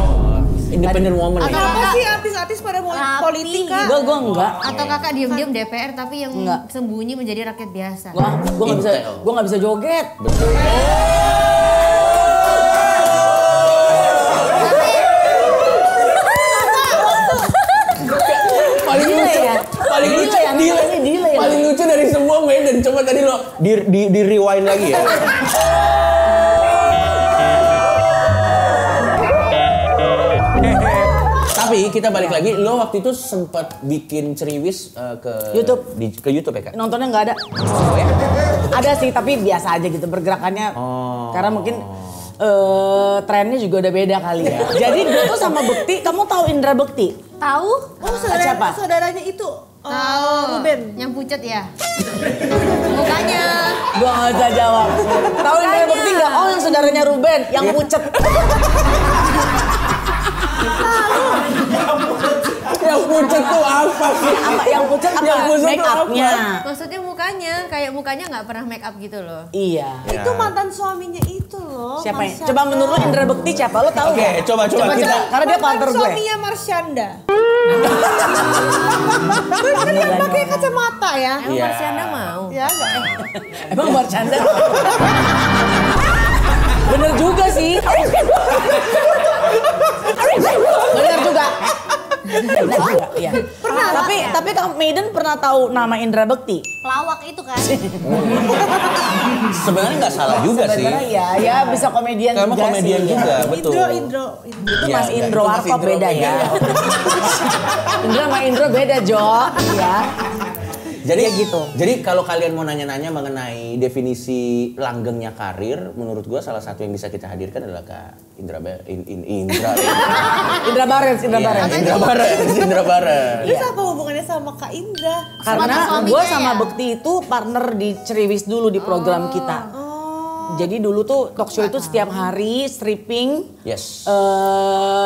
Independent woman ya. Kenapa sih artis-artis pada mau politik, Kak? Gue enggak. Atau kakak diam-diam DPR tapi yang sembunyi menjadi rakyat biasa. Gue gak bisa joget. Betul. Paling lucu dari semua Medan. Coba tadi lo di rewind lagi ya. Tapi kita balik lagi, lo waktu itu sempat bikin Ceriwis ke YouTube. Ke YouTube ya Kak? Nontonnya nggak ada. Oh ya? Ada sih tapi biasa aja gitu pergerakannya. Karena mungkin trennya juga udah beda kali ya. Jadi gue tuh sama Bekti, kamu tahu Indra Bekti? Tahu? Oh, siapa? saudaranya itu. Tahu. Ruben. Yang pucat ya? Mukanya. Gue nggak bisa jawab. Tahu Indra Bekti nggak? Oh yang saudaranya Ruben, yang pucet. Yang pucet tuh apa sih? Apa yang pucet apa? Yang pucet Make tuh up-nya. Maksudnya mukanya, kayak mukanya nggak pernah make up gitu loh. Iya. Itu mantan suaminya itu loh. Siapa ya? Marsyanda. Coba menurut lo Indra Bekti siapa? Lo tahu Oke, nggak? coba kita. Karena dia partner gue. Suaminya Marsyanda. Kan yang pakai kacamata ya? Emang Marsyanda mau? Ya enggak? Emang Marsyanda? Bener juga sih. Bener juga. Iya. Pernah. Tapi kamu Maiden pernah tahu nama Indra Bekti? Pelawak itu kan? Sebenarnya nggak salah juga sih. Sebenarnya ya bisa komedian Kamu juga komedian sih. juga, betul. Indro. Itu Ya, Mas Indro itu Mas Warkop Indro beda ya. Indra sama Indro beda Jo. Iya. Jadi Ya gitu. Jadi kalau kalian mau nanya-nanya mengenai definisi langgengnya karir, menurut gua salah satu yang bisa kita hadirkan adalah Kak Indra Indra Barens. Indra Barens. Terus apa hubungannya sama Kak Indra? Karena gue sama Bekti itu partner di Ceriwis dulu di program kita. Jadi dulu tuh talk show itu setiap hari stripping. Yes.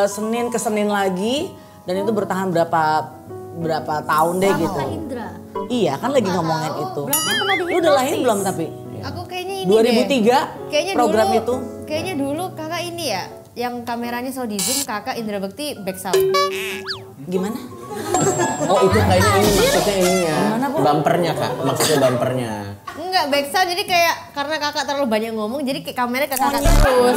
Senin ke Senin lagi dan itu bertahan berapa tahun deh Sama gitu. Kak Indra. Iya kan lagi ngomongin itu. Berarti pernah Lu udah lahir belum tapi? Aku kayaknya ini deh. 2003 Kayaknya program dulu, itu. Kayaknya dulu kakak ini ya, yang kameranya so di zoom kakak Indra Bekti back sound. Gimana? Oh itu kayaknya ini maksudnya ininya. Gimana, Bu? Bumpernya Kak, maksudnya bumpernya. Enggak, nggak backsound, jadi kayak karena kakak terlalu banyak ngomong, jadi kayak kameranya ke kakak terus.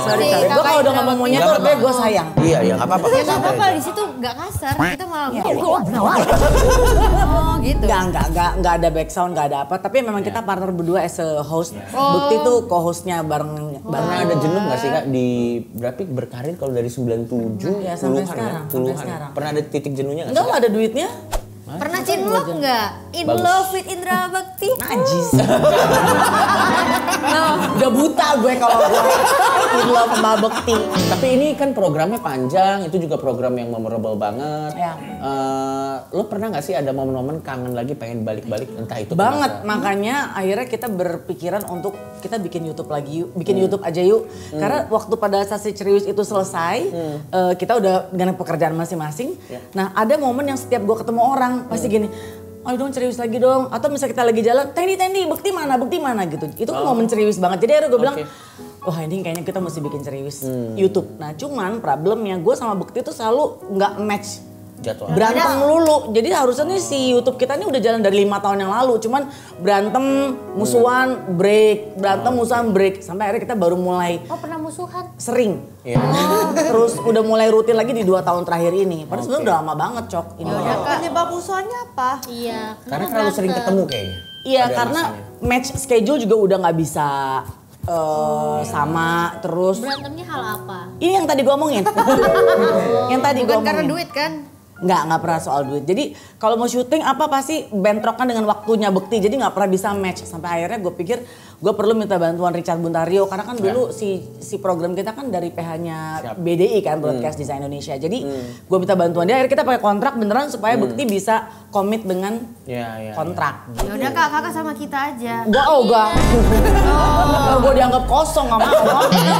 Sorry. Gue kalau udah ngomong monyet tuh gue sayang. Iya, nggak apa-apa. Ya nggak apa-apa, di situ nggak kasar, kita malah oh gitu. Nggak ada backsound, nggak ada apa. Tapi memang kita partner berdua as a host. Bukti tuh co-hostnya bareng. Pernah ada jenuh nggak sih Kak di berarti berkarir kalau dari 97 Ya, sampai puluhan sekarang, ya? Puluhan. sampai sekarang. Pernah ada titik jenuhnya nggak Enggak sih? lah ada duitnya. Pernah cinlok nggak? In Bagus. love with Indra Bakti? Najis. Udah buta gue kalau gue in love sama Bekti. Tapi ini kan programnya panjang, itu juga program yang memorable banget. Ya. Lo pernah nggak sih ada momen-momen kangen lagi pengen balik-balik entah itu Banget, ke masa- makanya akhirnya kita berpikiran untuk kita bikin YouTube lagi yuk, bikin YouTube aja yuk. Karena waktu pada saat si Ceriwis itu selesai, kita udah dengan pekerjaan masing-masing. Nah ada momen yang setiap gue ketemu orang pasti gini, ayo dong Ceriwis lagi dong. Atau misalnya kita lagi jalan, Tendi, Bekti mana gitu. Itu kan momen Ceriwis banget. Jadi akhirnya gue bilang, wah ini kayaknya kita mesti bikin Ceriwis YouTube. Nah cuman problemnya gue sama Bekti tuh selalu nggak match. jadwal? Berantem melulu. Jadi harusnya nih si YouTube kita ini udah jalan dari 5 tahun yang lalu. Cuman berantem, musuhan, break. Berantem, musuhan, break. Sampai akhirnya kita baru mulai Oh pernah musuhan? sering. Terus udah mulai rutin lagi di 2 tahun terakhir ini. Padahal sebenarnya udah lama banget Cok. Ini Penyebab musuhannya apa? Iya. Karena terlalu sering ketemu kayaknya. Iya Pada karena masanya. match schedule juga udah nggak bisa sama terus. Berantemnya hal apa? Ini yang tadi gue omongin. Yang tadi gue Bukan omongin. karena duit kan? Nggak pernah soal duit. Jadi kalau mau syuting apa pasti bentrokan dengan waktunya Bekti. Jadi nggak pernah bisa match. Sampai akhirnya gue pikir gue perlu minta bantuan Richard Buntario. Karena kan dulu si program kita kan dari PH-nya BDI kan, Broadcast Design Indonesia. Jadi gue minta bantuan dia. Akhirnya kita pakai kontrak beneran supaya Bekti bisa komit dengan kontrak. Ya udah Kak, kakak sama kita aja. Enggak. Gue dianggap kosong nggak mau.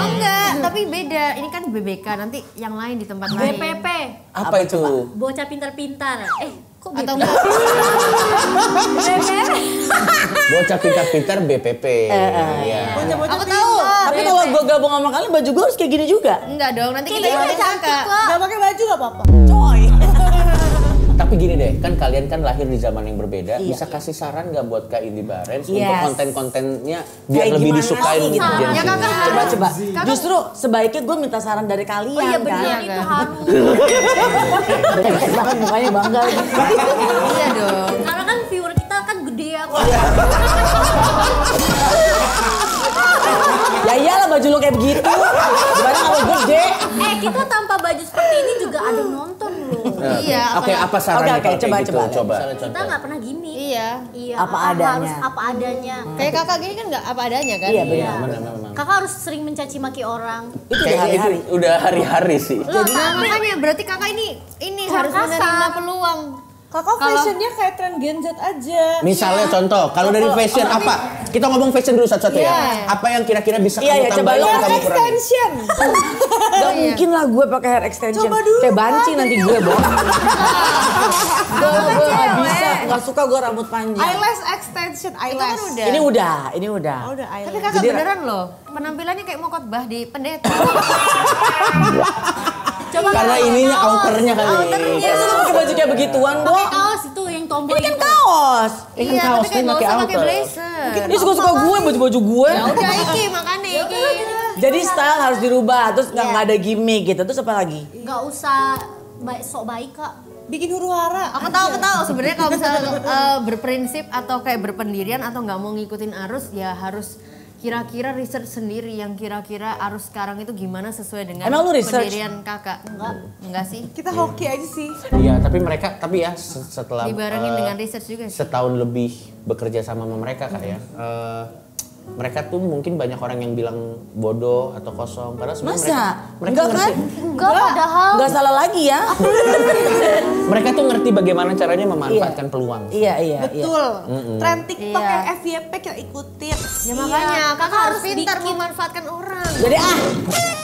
Enggak, tapi beda. Ini kan BBK, nanti yang lain di tempat lain. BPP. Apa itu? Bocah pintar-pintar. Kok Atau BPP? enggak? Bocah pintar-pintar BPP. Iya. Aku tahu. Tapi kalau gue gabung sama kalian baju gue harus kayak gini juga. Enggak dong, nanti kita Kayaknya ikutin cantik kakak. kok. Gak pakai baju gak apa-apa. Coy. Tapi gini deh, kan kalian kan lahir di zaman yang berbeda. Bisa kasih saran nggak buat Kak Indi Barens untuk Yes. konten-kontennya biar Kayak lebih gimana disukai sih gitu. Gen Z? Ya kakak harus. Coba. Justru sebaiknya gue minta saran dari kalian Oh iya kan. benar Kan? itu harus. Bahkan mukanya bangga. Iya dong. Karena kan viewer kita kan gede ya. Ya iyalah baju lo kayak begitu. Gimana kalau gede? Kita tanpa baju seperti ini juga ada yang nonton loh. Iya. Oke, apa sarannya Oke, kalau kayak coba. gitu? Coba. Kita nggak pernah gini. Iya. Iya. Apa kakak adanya. Harus apa adanya. Kayak kakak gini kan nggak apa adanya kan? Iya benar. Memang. Kakak harus sering mencaci maki orang. Itu Kayak hari-hari. itu udah hari-hari sih. Loh, nah, makanya berarti kakak ini harus Kasar. menerima peluang. Kakak fashionnya kayak tren Gen Z aja. Misalnya contoh, kalau dari fashion apa? Kita ngomong fashion dulu satu-satu ya. Iya. Apa yang kira-kira bisa Iya, kamu coba tambahin lo atau Hair kamu kurangi? extension. Gak mungkin lah gue pakai hair extension. Coba dulu, Kayak banci Kak. nanti gue bawa. Gue gak bisa. Gak suka gue rambut panjang. Eyelash extension, eyelash. Itu kan udah. Ini udah. Oh, udah eyelash. Tapi kakak Jadi- beneran loh, penampilannya kayak mau khotbah di pendeta. Coba Karena ininya outernya kali. Ya suka pakai baju kayak begituan pakai gue. kaos itu yang tomboy Ini kan itu. kaos. Ini Iya, kan kaos tapi kayak kan nggak pakai usah pakai outer. blazer. Ini suka-suka gue baju-baju gue. Ya udah iki makanya iki. Jadi style harus dirubah. Terus nggak ada gimmick gitu. Terus apa lagi? Nggak usah sok baik kak. Bikin huru hara. Aku tahu sebenarnya kalau misalnya berprinsip atau kayak berpendirian atau nggak mau ngikutin arus ya harus kira-kira research sendiri yang kira-kira arus sekarang itu gimana sesuai dengan Emang lu research? pendirian kakak. Enggak sih. Kita hoki aja sih. Iya, tapi ya setelah Dibarengin dengan research juga sih. setahun lebih bekerja sama mereka Kak ya. Mereka tuh mungkin banyak orang yang bilang bodoh atau kosong. Padahal sebenarnya Masa? mereka Enggak kan? ngerti. Enggak padahal. Enggak salah lagi ya. Mereka tuh ngerti bagaimana caranya memanfaatkan peluang. Iya. Betul. Tren TikTok Iya. yang FYP kita ikutin. Ya makanya kakak harus harus pintar bikin. memanfaatkan orang. Jadi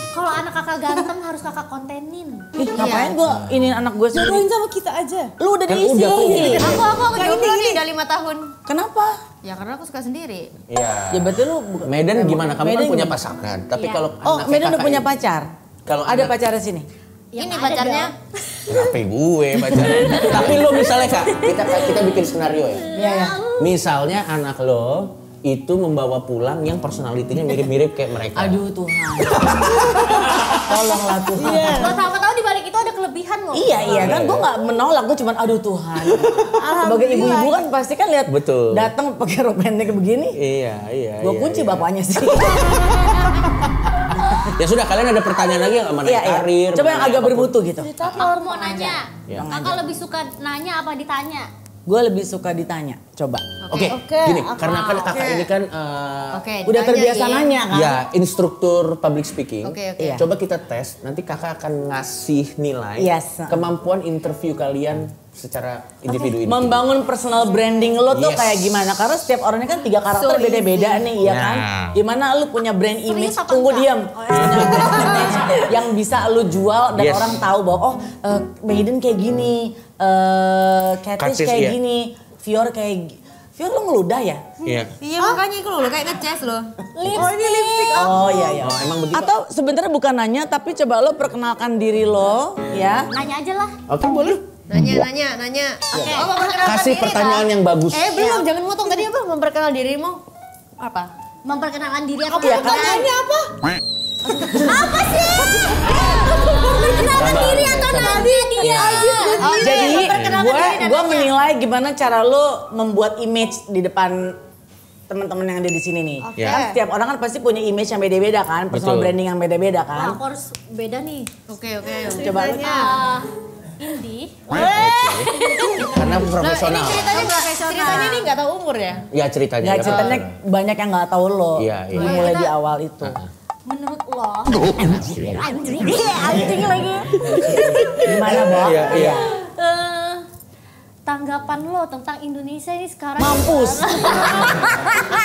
Kalau anak kakak ganteng harus kakak kontenin. ngapain gue ini anak gue sendiri? Jodohin sama kita aja. Lu udah Kan diisi. udah tuh. Aku Nggak, jomblo ini. nih udah 5 tahun. Kenapa? Ya karena aku suka sendiri. Iya. Ya berarti lu Medan gimana? Kamu kan Medan punya gimana? pasangan. Tapi Iya. kalau Oh, anaknya Medan udah kakak punya ini- pacar. Kalau Ada anak- pacarnya sini. Yang Ini ada pacarnya. Kenapa gue pacaran? Tapi lo misalnya Kak, kita bikin skenario ya. Iya, ya. Misalnya anak lo itu membawa pulang yang personalitinya mirip-mirip kayak mereka. Aduh Tuhan. Tolonglah Tuhan. Lo tahu-tahu di balik itu ada kelebihan loh. Iya kan gue nggak menolak, gue cuman aduh Tuhan. Sebagai ibu-ibu kan pasti kan lihat Betul. datang pakai rok pendek begini. Iya. Gue kunci bapaknya sih. Ya sudah, kalian ada pertanyaan lagi nggak mengenai karir? Coba yang agak bermutu gitu. Aku mau nanya. Ya. Kakak lebih suka nanya apa ditanya? Gue lebih suka ditanya. Coba. Oke, gini, karena kan kakak ini kan udah terbiasa nanya kan? ya instruktur public speaking. Oke. Iya. Coba kita tes, nanti kakak akan ngasih nilai Yes. kemampuan interview kalian secara individu ini. Membangun personal branding lo tuh Yes. kayak gimana? Karena setiap orang ini kan 3 karakter So beda-beda nih, ya kan? Nah. Gimana lu punya brand image? apa Tunggu enggak? diam. Punya brand image yang bisa lu jual dan Yes. orang tahu bahwa Maiden kayak gini, Catfish Catfish, kayak iya. gini, Fior kayak Fior lu ngeludah ya? Iya. Iya makanya itu lo kayak nge-jazz lo. Oh ini lipstick Oh iya. Oh, emang begitu. Atau sebenarnya bukan nanya tapi coba lo perkenalkan diri lo ya. Nanya aja lah. Oke, boleh. Nanya. Oke. Oh, memperkenalkan Kasih diri, pertanyaan toh? yang bagus. Belum, jangan motong tadi apa? Memperkenal dirimu. Apa? Memperkenalkan diri atau Iya, nanya apa? Apa sih? Memperkenalkan diri atau nanya dia? Jadi memperkenalkan diri dan gue nanya. menilai gimana cara lo membuat image di depan teman-teman yang ada di sini nih. Oke. Kan setiap orang kan pasti punya image yang beda-beda kan, personal Betul. branding yang beda-beda Wah, kan. aku harus beda nih. Oke. Coba lo. Indi. Karena profesional. Ceritanya ini nggak tahu umur ya? Ya ceritanya. Ya ceritanya banyak yang nggak tahu lo. Iya. Dimulai di awal itu. Menurut lo, Anjing lagi. Gimana, Bang? Iya. tanggapan lo tentang Indonesia ini sekarang? Mampus.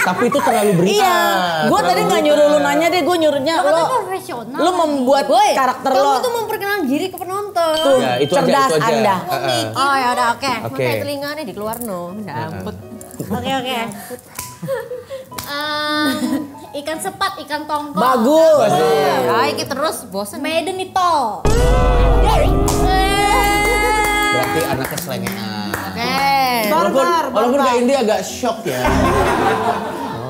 Tapi itu terlalu berita. Iya, gue tadi nggak nyuruh lu nanya deh, gue nyuruhnya Lo kan lo. profesional. Lu membuat karakter Kamu lo. tuh memperkenalkan diri ke penonton. Tuh, Ya, itu aja, cerdas itu aja. Anda. Oh ya udah oke. Oke. Pakai telinganya dikeluar no. Dapet. Oke. Ikan sepat, ikan tongkol. Bagus. Baik terus bosan. Maiden itu. Berarti anaknya selengean. Oke. Walaupun Kak Indi agak shock ya.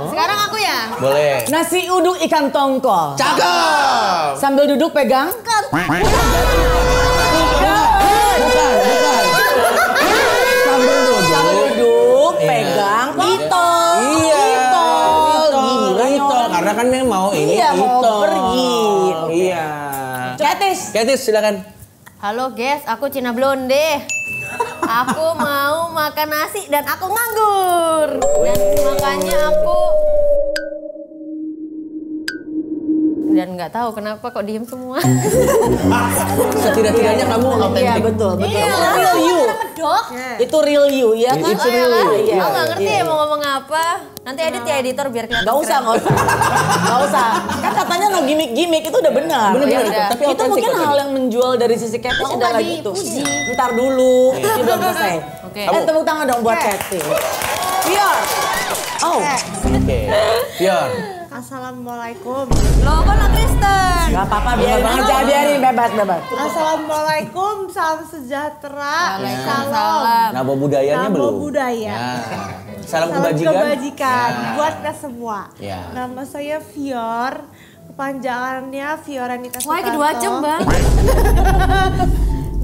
Sekarang aku ya. Boleh. Nasi uduk ikan tongkol. Cakep. Sambil duduk pegang. Bukan. Sambil duduk. Duduk pegang itol. Iya. Gila nih Itol. orang. Karena kan dia mau ini Iya, mau itol. pergi. Iya. Katis silakan. Halo guys, aku Cina Blonde. Aku mau makan nasi dan aku nganggur. Dan makanya aku dan nggak tahu kenapa kok diem semua. Setidaknya kamu Iya autentik. betul. Iya, Itu real you. Medok. Itu real you ya kan? It's real you. Iya. Aku nggak ngerti ya mau ngomong apa. Nanti edit ya editor biar kelihatan. Gak usah, keren. gak usah. Kan katanya no gimmick-gimmick itu udah benar. Bener-bener, Ya udah. tapi itu autentik mungkin kok hal tadi. yang menjual dari sisi Catfish Aku adalah tadi gitu. puji. Ntar dulu, ini belum selesai. Oke. Tepuk tangan dong buat Catfish. Pior. Oh, Oke. Pior. Assalamualaikum. Lo kan lo Kristen. gak apa-apa biarin aja, biarin bebas. Assalamualaikum, salam sejahtera. Waalaikumsalam. Nabo budayanya Nabo belum? budaya. Ya. Salam kebajikan. kebajikan buat kita semua. Ya. Nama saya Fior. Kepanjangannya Fiorenita Sutanto. Wah, kedua jam, Bang.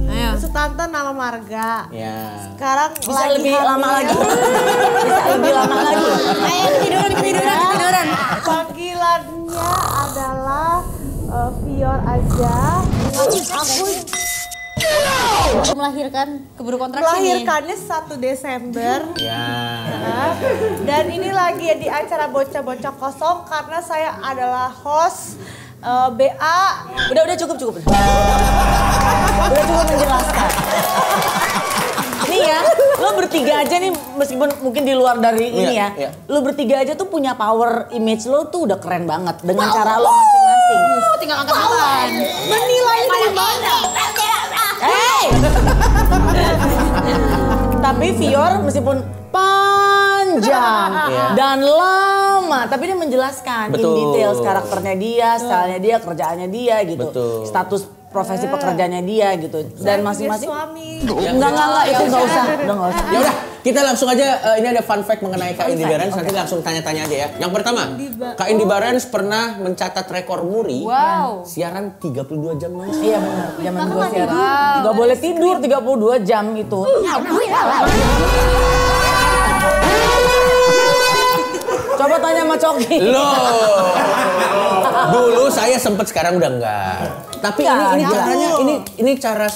Ayo. Sutanto nama marga. Ya. Sekarang Bisa lagi lebih hamil. lama lagi. Bisa lebih lama lagi. Ayo ketiduran. Panggilannya adalah Fior aja. Aku melahirkan. Keburu kontraksi nih. Melahirkannya 1 Desember. Ya. Dan ini lagi di acara Bocah-Bocah Kosong karena saya adalah host BA. Udah cukup. Udah cukup menjelaskan. Nih ya, lo bertiga aja nih meskipun mungkin di luar dari ini ya. Iya. Lo bertiga aja tuh punya power image lo tuh udah keren banget dengan cara lo masing-masing. Tinggal angkat tangan. Menilai dari mana? Hey! Tapi Fior meskipun panjang Iya. dan lama, tapi dia menjelaskan in Betul. details karakternya dia, stylenya dia, kerjaannya dia gitu. Betul. Status profesi pekerjaannya dia gitu. Dan masing-masing suami. enggak itu enggak usah, udah enggak usah. Ya udah, kita langsung aja ini ada fun fact mengenai Kak Indi Barens, nanti langsung tanya-tanya aja ya. Yang pertama, Kak Indi Barens pernah mencatat rekor muri siaran 32 jam mas. Iya benar, zaman gue siaran. Enggak boleh tidur 32 jam itu. Coba tanya sama Coki. Loh. Dulu saya sempet, sekarang udah enggak. Tapi ini caranya ini cara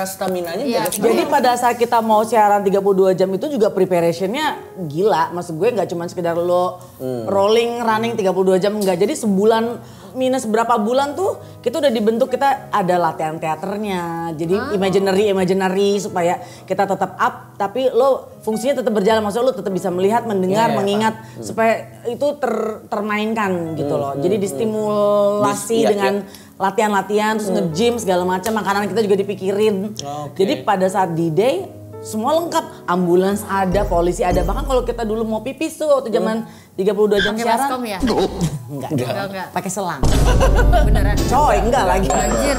staminanya Jadi pada saat kita mau siaran 32 jam itu juga preparationnya gila. Maksud gue nggak cuma sekedar lo rolling, running 32 jam, enggak. Jadi sebulan minus berapa bulan tuh kita udah dibentuk, kita ada latihan teaternya. Jadi imaginary supaya kita tetap up tapi lo fungsinya tetap berjalan. Maksudnya lo tetap bisa melihat, mendengar, mengingat supaya itu termainkan gitu loh. Jadi distimulasi dengan latihan-latihan, terus nge-gym segala macam, makanan kita juga dipikirin. Jadi pada saat D-Day semua lengkap, ambulans ada, polisi ada. Bahkan kalau kita dulu mau pipis tuh waktu zaman 32 jam siaran. Baskom ya? Enggak. Pakai selang. Beneran? Coy, enggak lagi. Anjir.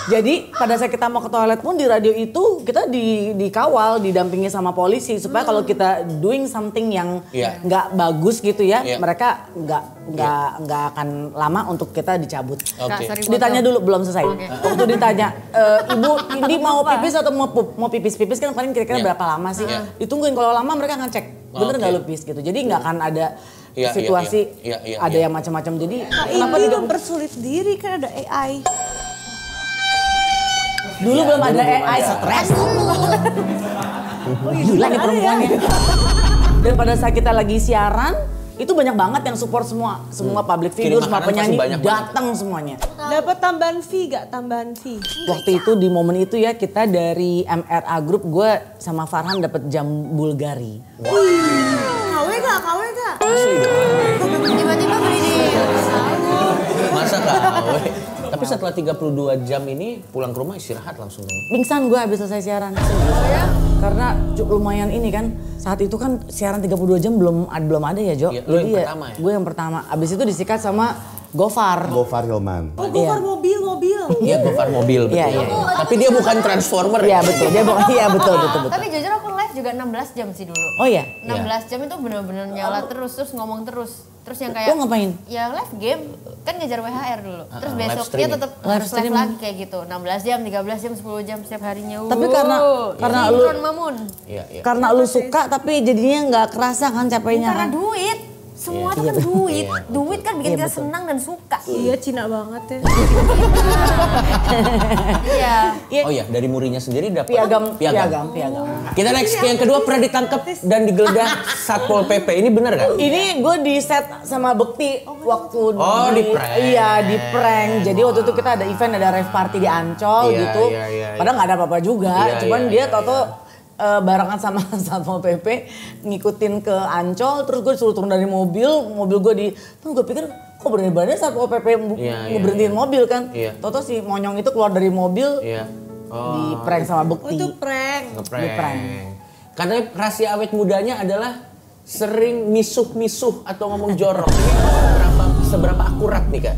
Jadi pada saat kita mau ke toilet pun di radio itu kita dikawal, didampingi sama polisi supaya kalau kita doing something yang enggak bagus gitu ya, mereka enggak akan lama untuk kita dicabut. Ditanya dulu, belum selesai. Waktu ditanya, Ibu Indi mau pipis atau mau pup? Mau pipis kan paling kira-kira berapa lama sih? Ditungguin, kalau lama mereka ngecek bener nggak lu pipis gitu. Jadi nggak akan ada situasi ada yang macam-macam. Jadi Kenapa tidak mempersulit diri kan ada AI? Dulu belum ada AI, stres. Gila nih perempuannya. Dan pada saat kita lagi siaran, itu banyak banget yang support semua public figure, semua penyanyi datang semuanya. Dapat tambahan fee gak? Tambahan fee? Waktu itu di momen itu ya kita dari MRA Group, gue sama Farhan dapat jam Bulgari. KW gak? Asli dong. Tiba-tiba beli di Masa KW? Tapi setelah 32 jam ini pulang ke rumah istirahat langsung. Pingsan gue habis selesai siaran. Karena lumayan ini kan, saat itu kan siaran 32 jam belum ada ya Jo. Lu yang pertama ya? Gue yang pertama. Abis itu disikat sama Gofar. Gofar Hilman. Oh, Gofar mobil. Iya, Gofar mobil. Iya. Tapi dia bukan transformer. Iya betul, dia bukan. Iya betul. Tapi jujur aku live juga 16 jam sih dulu. Oh iya? 16 jam itu benar-benar nyala terus ngomong terus. Terus yang kayak Lo ngapain? Ya live game, kan ngejar WHR dulu. Terus live besoknya streaming. tetap harus live lagi kayak gitu. 16 jam, 13 jam, 10 jam setiap harinya. Tapi karena lu Mamun. karena lu suka tapi jadinya nggak kerasa kan capeknya Karena kan? duit. Semua tuh kan duit. Duit kan bikin kita senang dan suka. Iya, Cina banget ya. Iya. Oh iya, dari murinya sendiri dapat Piagam. Kita next yang kedua pernah ditangkap dan digeledah Satpol PP. Ini bener kan? Ini gue di set sama Bekti waktu di prank. Iya, di prank. Jadi waktu itu kita ada event, ada rave party di Ancol gitu. Padahal nggak ada apa-apa juga. Cuman dia toto barengan sama Satpol PP ngikutin ke Ancol, terus gue disuruh turun dari mobil gue gue pikir kok berani-berani Satpol PP ngeberhentiin mobil kan. Toto si monyong itu keluar dari mobil di prank sama Bekti. Itu prank. Ngeprank. Karena rahasia awet mudanya adalah sering misuh-misuh atau ngomong jorok. Ini seberapa akurat nih Kak?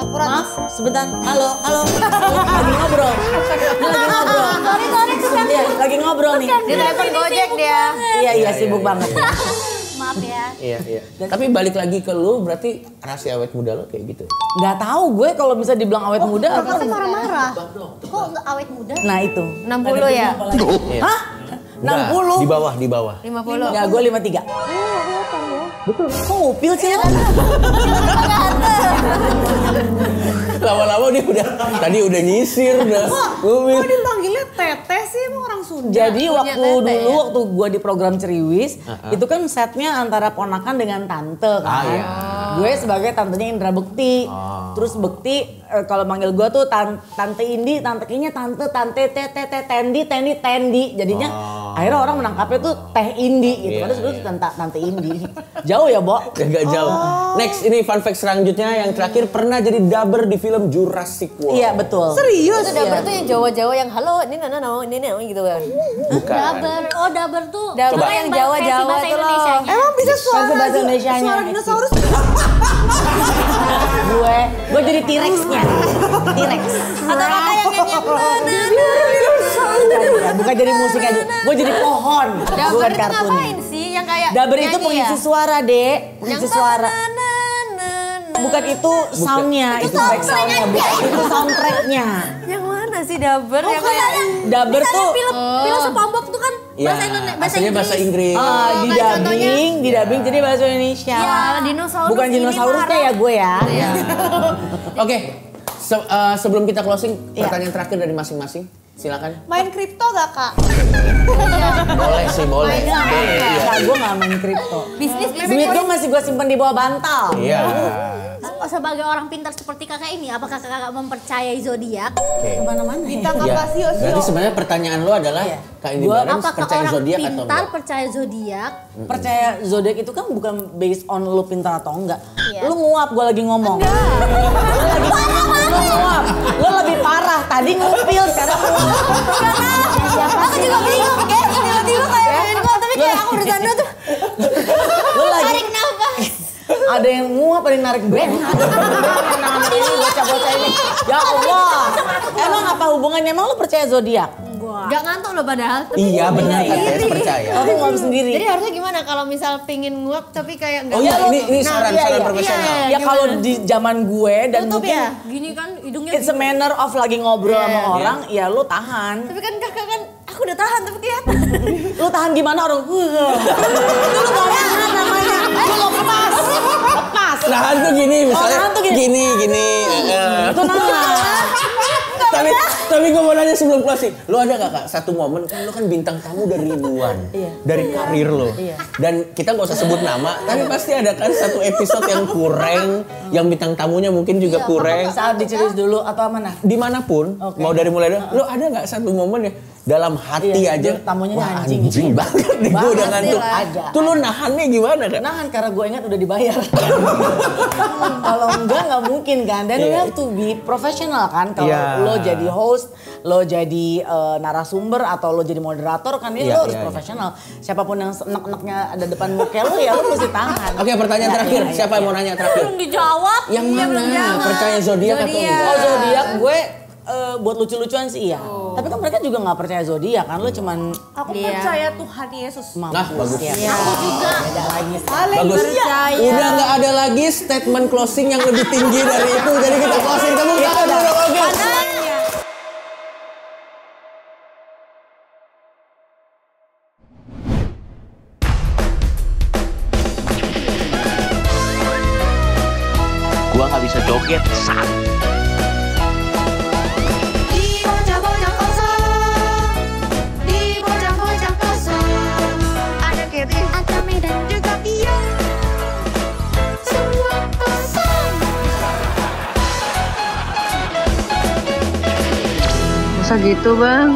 Akurat. Maaf, sebentar. Halo. Lagi ngobrol. Sorry. Iya, lagi ngobrol nih. Di telepon Gojek dia. Iya, sibuk banget. Maaf ya. Iya. Tapi balik lagi ke lu, berarti rahasia awet muda lo kayak gitu? Nggak tahu gue kalau bisa dibilang awet muda. Pasti marah-marah. Kok nggak awet muda? Nah itu. 60 ya? Hah? 60? Di bawah. 50. Ya gue 53. Betul. Kok ngupil sih lo? Lama-lama dia udah nyisir udah. Kok dipanggilnya Teteh sih, emang orang Sunda? Jadi waktu gue di program Ceriwis, itu kan setnya antara ponakan dengan tante kan. Gue sebagai tantenya Indra Bekti. Terus Bekti kalau manggil gue tuh tante Indi, tante Kinya tante Tendi. Jadinya akhirnya orang menangkapnya tuh Teh Indi gitu. Padahal sebelumnya tante Indi. Jauh ya, Bo? Gak jauh. Next, ini fun fact selanjutnya yang terakhir pernah jadi dubber di film Jurassic World. Iya, betul. Serius? Itu dubber tuh yang Jawa-Jawa yang halo, ini gitu kan. Bukan. Dubber tuh. Dubber yang Jawa-Jawa tuh loh. Emang bisa suara bahasa Indonesianya. suara dinosaurus? gue jadi T-Rex-nya. T-Rex. Atau kakak yang nyanyi Bukan jadi musik aja, gue jadi pohon. Daber Bukan itu kartun. ngapain sih? Yang kayak Daber itu nyanyi pengisi ya? suara, Dek. Pengisi Yang suara. Bukan itu soundnya, itu back soundnya, bukan itu soundtracknya. Yang mana sih Daber? Yang kayak Daber tuh Film SpongeBob tuh kan Ya, bahasa Indonesia, aslinya bahasa Inggris. di kayak contohnya. dubbing jadi bahasa Indonesia. Ya, dinosaurus Bukan ini dinosaurusnya marah. ya gue ya. Oke, sebelum kita closing, Iya. pertanyaan terakhir dari masing-masing. Silakan. Main kripto gak kak? Boleh sih, boleh. Iya. Nah, gue gak main kripto. Bisnis Duit gue masih gue simpen di bawah bantal. Iya. sebagai orang pintar seperti kakak ini, apakah kakak mempercayai zodiak? Oke. Kemana-mana ya. Bintang Ya, apa sih Osio? berarti sebenarnya pertanyaan lo adalah Kak Indi Barens Apakah percaya orang zodiak atau pintar enggak? percaya zodiak? Percaya zodiak itu kan bukan based on lu pintar atau enggak. Iya. Lu nguap gue lagi ngomong. Lu nguap. Lu lebih parah. Tadi ngupil sekarang nguap. Aku juga bingung kayak tiba-tiba kayak pengen gua tapi kayak aku bersandar tuh. Lu lagi Tarik nafas. ada yang nguap, ada yang narik brand. Ini bocah-bocah ini. Ya Allah. Emang apa hubungannya? Emang lu percaya zodiak? Gak ngantuk loh padahal. Tapi Iya nguap benar sendiri. katanya percaya. Aku nguap sendiri. Jadi harusnya gimana kalau misal pingin nguap tapi kayak nggak Oh iya, mau? ini saran iya, saran iya. profesional. Iya. Ya kalau di zaman gue dan Tutup mungkin ya. Gini kan hidungnya it's a manner of lagi ngobrol Iya. sama orang, ya lu tahan. Tapi kan kakak kan aku udah tahan tapi kelihatan. Lu tahan gimana orang? Itu lu gak tahan namanya. Lu lepas. Lepas. Nahan tuh gini misalnya. nahan tuh gini. Gini. Itu nahan. Tapi gue mau nanya sebelum closing. Lu ada gak Kak satu momen kan lu kan bintang tamu dari ribuan. Dari karir lo. Dan kita gak usah sebut nama. Tapi pasti ada kan satu episode yang kurang. Yang bintang tamunya mungkin juga kurang. Saat dicerius dulu atau mana? Dimanapun. Oke. Mau dari mulai lu ada gak satu momen ya. Dalam hati Iya, aja. lu tamunya Wah, anjing. anjing banget nih gue udah ngantuk. Ada. Tuh lu nahannya gimana Kak? Nahan karena gue ingat udah dibayar. Kalau enggak nggak mungkin kan. Dan you have to be professional kan. Kalau Iya. lo jadi host, lo jadi narasumber atau lo jadi moderator kan Iya, lo harus iya, iya. profesional. Siapapun yang enak-enaknya ada depan muka lo ya lo mesti tahan. Oke pertanyaan terakhir. Siapa yang mau nanya terakhir? Belum dijawab. Yang mana? Percaya zodiak atau enggak? Oh zodiak gue buat lucu-lucuan sih iya. Tapi kan mereka juga nggak percaya zodiak kan. Lo cuman Aku Iya. percaya Tuhan Yesus. Nah, bagus. Ya. Aku juga. Beda lagi. Bagus. Udah nggak ada lagi statement closing yang lebih tinggi dari itu. Jadi kita closing. Tepuk tangan dulu. Oke. Gua nggak bisa joget, sak. Di bocah-bocah kosong, di bocah-bocah kosong, ada Kevin, Atami dan juga Pia. Semua kosong. Masa gitu bang?